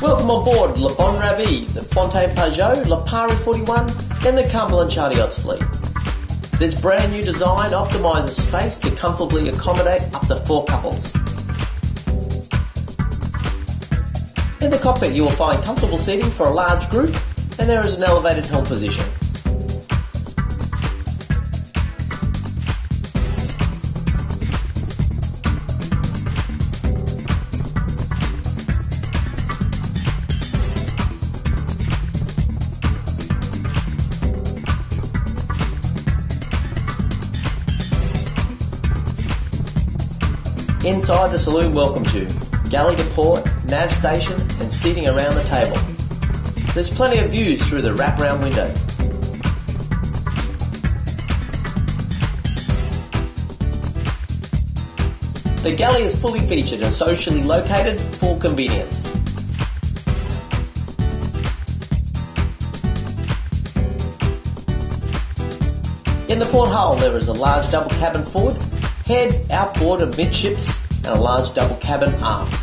Welcome on board Le Bon Revé, the Fontaine Pajot, Liapari 41 and the Cumberland Charter Yachts fleet. This brand new design optimises space to comfortably accommodate up to 4 couples. In the cockpit you will find comfortable seating for a large group, and there is an elevated helm position. Inside, the saloon welcomes you. Galley to port, nav station and seating around the table. There's plenty of views through the wraparound window. The galley is fully featured and socially located for convenience. In the port hull there is a large double cabin forward, head, outboard and midships, and a large double cabin aft.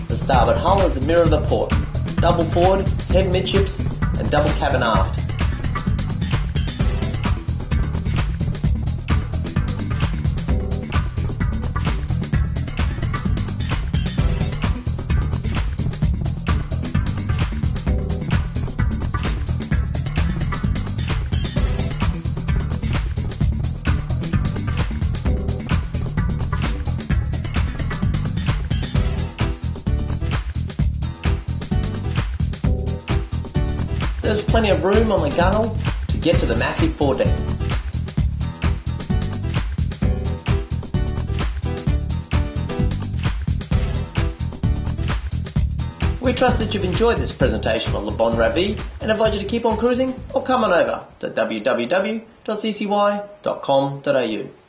The starboard hull is a mirror of the port, double forward, head midships, and double cabin aft. There's plenty of room on the gunnel to get to the massive foredeck. We trust that you've enjoyed this presentation on Le Bon Revé and invite you to keep on cruising or come on over to www.ccy.com.au.